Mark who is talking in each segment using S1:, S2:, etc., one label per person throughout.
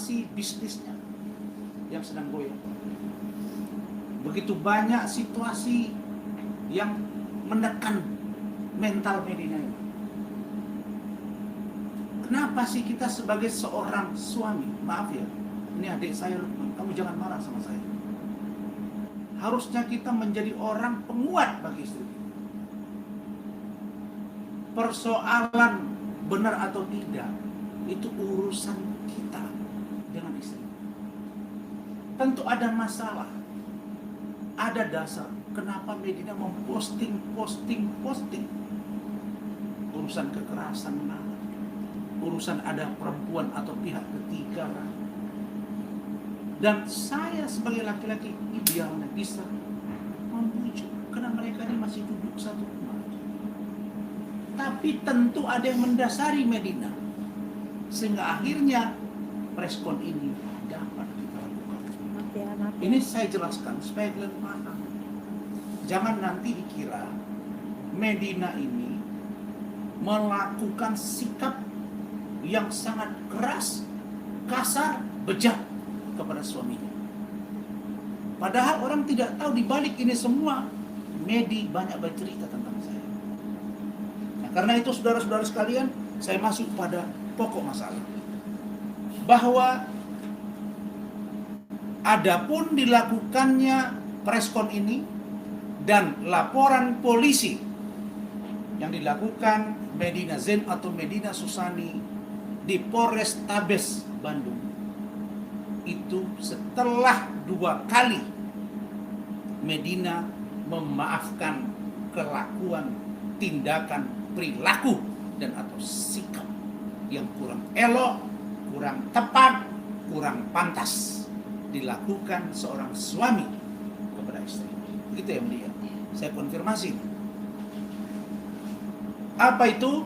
S1: situasi bisnisnya yang sedang goyah. Begitu banyak situasi yang menekan mental Medina ini. Kenapa sih kita sebagai seorang suami, maaf ya, ini adik saya Lukman, kamu jangan marah sama saya. Harusnya kita menjadi orang penguat bagi istri kita. Persoalan benar atau tidak, itu urusan kita dengan istri. Tentu ada masalah, ada dasar. Kenapa Medina memposting urusan kekerasan, urusan ada perempuan atau pihak ketiga. Dan saya sebagai laki-laki idealnya bisa membujuk, karena mereka ini masih duduk satu rumah. Tapi tentu ada yang mendasari Medina, sehingga akhirnya preskon ini dapat kita lakukan. Ini saya jelaskan supaya kalian paham. Jangan nanti dikira Medina ini melakukan sikap yang sangat keras, kasar, bejat kepada suaminya. Padahal orang tidak tahu di balik ini semua Medi banyak bercerita tentang saya. Nah, karena itu saudara-saudara sekalian, saya masuk pada pokok masalah. Bahwa adapun dilakukannya preskon ini dan laporan polisi yang dilakukan Medina Zain atau Medina Susani di Polrestabes Bandung, itu setelah 2 kali Medina memaafkan kelakuan, tindakan, perilaku dan atau sikap yang kurang elok, kurang tepat, kurang pantas dilakukan seorang suami kepada istri. Begitu ya Media? Saya konfirmasi. Apa itu?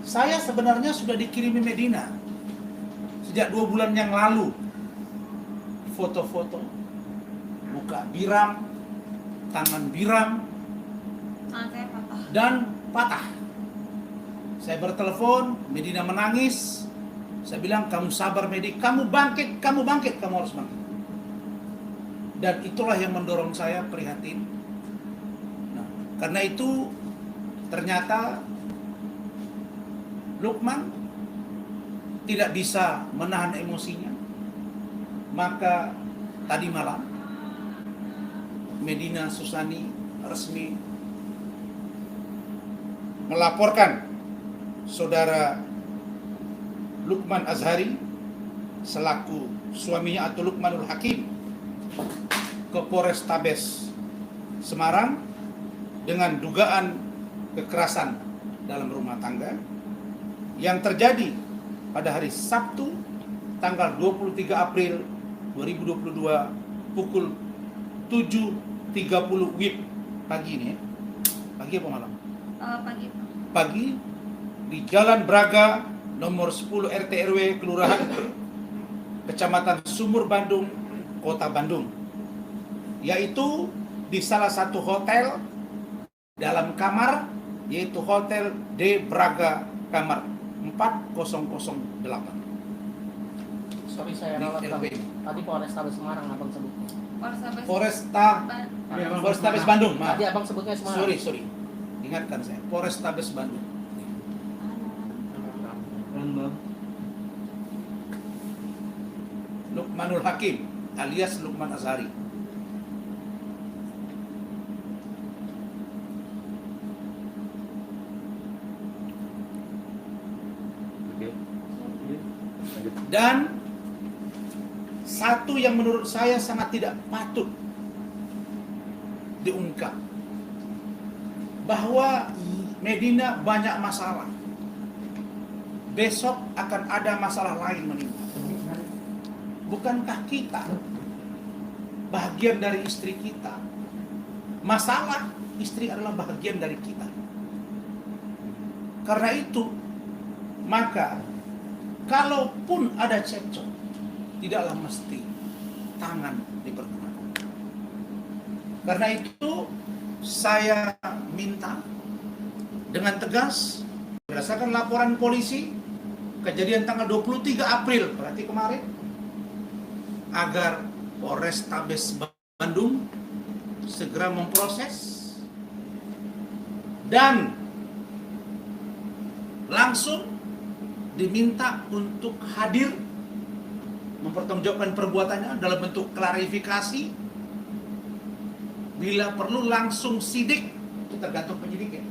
S1: Saya sebenarnya sudah dikirimi Medina sejak 2 bulan yang lalu foto-foto muka biram, tangan biram, dan patah. Saya bertelepon, Medina menangis. Saya bilang, kamu sabar Medi, kamu bangkit, kamu harus bangkit. Dan itulah yang mendorong saya prihatin. Nah, karena itu ternyata Lukman tidak bisa menahan emosinya. Maka tadi malam Medina Susani resmi melaporkan saudara Lukman Azhari selaku suaminya atau Lukmanul Hakim ke Polrestabes Semarang dengan dugaan kekerasan dalam rumah tangga yang terjadi pada hari Sabtu tanggal 23 April 2022 pukul 7.30 WIB pagi ini ya. Pagi apa malam?
S2: Pagi.
S1: Pagi di Jalan Braga nomor 10 RT RW Kelurahan Kecamatan Sumur Bandung, Kota Bandung, yaitu di salah satu hotel dalam kamar, yaitu Hotel D Braga kamar 4008.
S3: Sorry saya ralat tadi Polrestabes Semarang abang sebutnya.
S1: Polrestabes Bandung.
S3: Tadi abang sebutnya Semarang.
S1: Sorry. Ingatkan saya, Polrestabes Bandung. Lukmanul Hakim alias Lukman Azhari. Dan satu yang menurut saya sangat tidak patut diungkap, bahwa Medina banyak masalah. Besok akan ada masalah lain menimpa. Bukankah kita bahagian dari istri kita? Masalah istri adalah bahagian dari kita. Karena itu, maka kalaupun ada cekcok, tidaklah mesti tangan dipergunakan. Karena itu saya minta dengan tegas berdasarkan laporan polisi, kejadian tanggal 23 April, berarti kemarin, agar Polrestabes Bandung segera memproses dan langsung diminta untuk hadir mempertanggungjawabkan perbuatannya dalam bentuk klarifikasi, bila perlu langsung sidik, itu tergantung penyidiknya,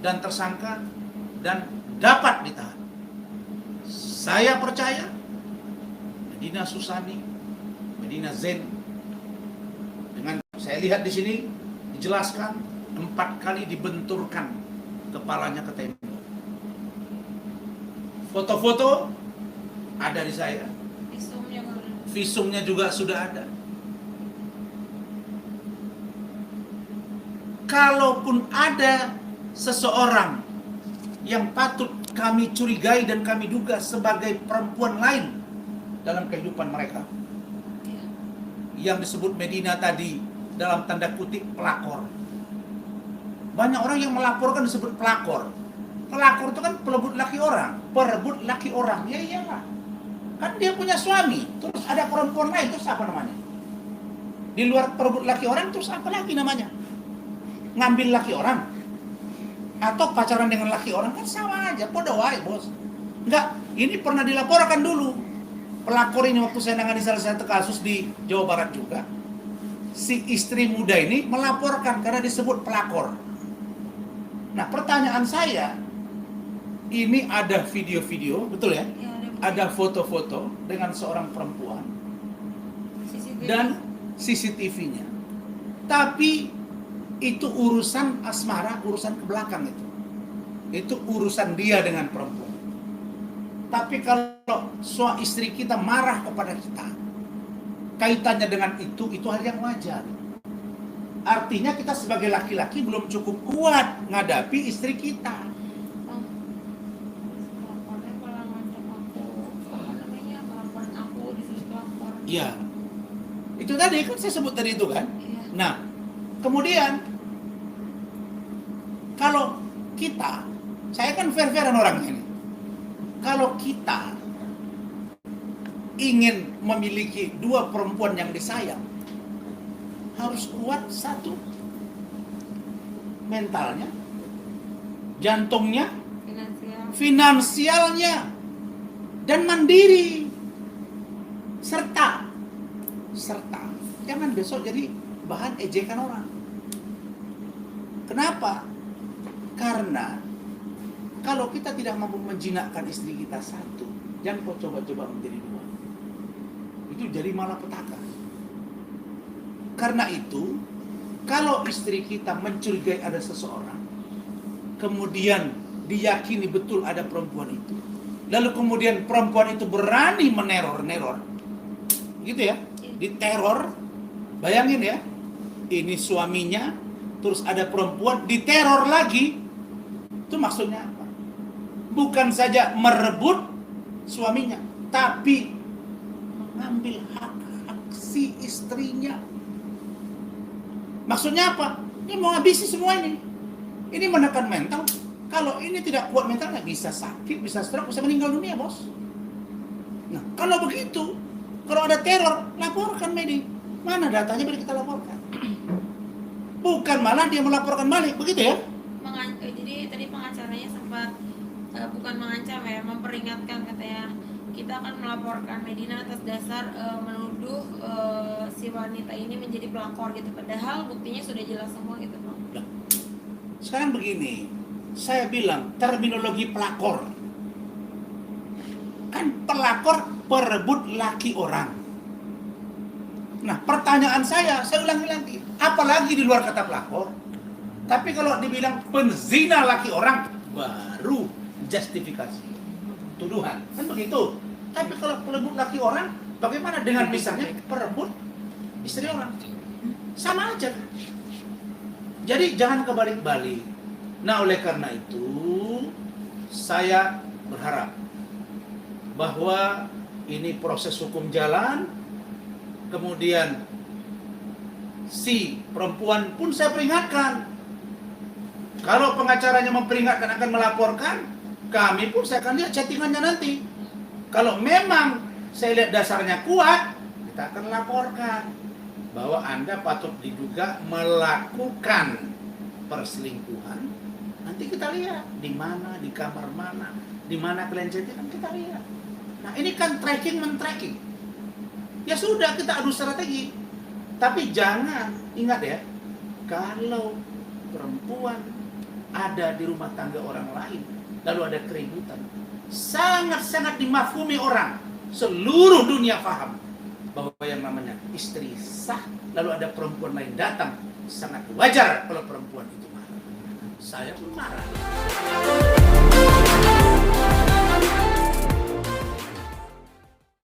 S1: dan tersangka, dan dapat ditahan. Saya percaya Medina Susani, Medina Zain, dengan saya lihat di sini dijelaskan 4 kali dibenturkan kepalanya ke tembok. Foto-foto ada di saya. Visumnya juga sudah ada. Kalaupun ada seseorang yang patut kami curigai dan kami duga sebagai perempuan lain dalam kehidupan mereka, yang disebut Medina tadi dalam tanda kutip pelakor. Banyak orang yang melaporkan disebut pelakor. Pelakor itu kan perebut laki orang. Ya iyalah. Kan dia punya suami, terus ada perempuan lain, terus apa namanya? Di luar perebut laki orang, terus apa lagi namanya? Ngambil laki orang? Atau pacaran dengan laki orang, kan sama aja, podo wae, bos. Enggak, ini pernah dilaporkan dulu. Pelakor ini waktu saya nangani salah satu kasus di Jawa Barat juga. Si istri muda ini melaporkan karena disebut pelakor. Nah, pertanyaan saya, ini ada video-video, betul ya?
S2: Ya,
S1: ada foto-foto dengan seorang perempuan
S2: CCTV.
S1: dan CCTV-nya. Tapi itu urusan asmara, urusan ke belakang itu. Itu urusan dia dengan perempuan. Tapi kalau suami istri kita marah kepada kita, kaitannya dengan itu hal yang wajar. Artinya kita sebagai laki-laki belum cukup kuat menghadapi istri kita. Iya. Itu tadi kan saya sebut tadi itu kan.
S2: Iya.
S1: Nah, kemudian kalau kita, saya kan fair-fairan orangnya ini. Kalau kita ingin memiliki 2 perempuan yang disayang, harus kuat, 1 mentalnya, jantungnya, finansialnya, dan mandiri. Serta jangan besok jadi bahan ejekan orang. Kenapa? Karena kalau kita tidak mampu menjinakkan istri kita 1, jangan kau coba-coba menjadi 2. Itu jadi malapetaka. Karena itu, kalau istri kita mencurigai ada seseorang, kemudian diyakini betul ada perempuan itu, lalu kemudian perempuan itu berani meneror, gitu ya, diteror. Bayangin ya, ini suaminya, terus ada perempuan diteror lagi. Itu maksudnya apa? Bukan saja merebut suaminya, tapi mengambil hak-hak si istrinya. Maksudnya apa? Ini mau habisi semua ini. Ini menekan mental. Kalau ini tidak kuat mentalnya, bisa sakit, bisa stroke, bisa meninggal dunia, bos. Nah, kalau begitu, kalau ada teror, laporkan Medi. Mana datanya biar kita laporkan? Bukan malah dia melaporkan balik, begitu ya?
S2: Jadi tadi pengacaranya sempat bukan mengancam ya, memperingatkan, katanya kita akan melaporkan Medina atas dasar menuduh si wanita ini menjadi pelakor gitu. Padahal buktinya sudah jelas semua gitu, Bang.
S1: Nah, sekarang begini, saya bilang terminologi pelakor. Kan pelakor perebut laki orang. Nah, pertanyaan saya ulangi lagi, apalagi di luar kata pelakor. Tapi kalau dibilang penzina laki orang, baru justifikasi, tuduhan, kan begitu. Tapi kalau perebut laki orang, bagaimana dengan misalnya perebut istri orang? Sama aja. Jadi jangan kebalik-balik. Nah, oleh karena itu, saya berharap bahwa ini proses hukum jalan. Kemudian si perempuan pun saya peringatkan, kalau pengacaranya memperingatkan akan melaporkan, kami pun saya akan lihat chattingannya nanti. Kalau memang saya lihat dasarnya kuat, kita akan laporkan bahwa Anda patut diduga melakukan perselingkuhan. Nanti kita lihat di mana, di kamar mana, di mana kalian chattingan, kita lihat. Nah, ini kan tracking men-tracking. Ya sudah, kita adu strategi. Tapi jangan, ingat ya, kalau perempuan ada di rumah tangga orang lain, lalu ada keributan, sangat-sangat dimafhumi orang. Seluruh dunia paham bahwa yang namanya istri sah, lalu ada perempuan lain datang, sangat wajar kalau perempuan itu marah. Saya pun marah.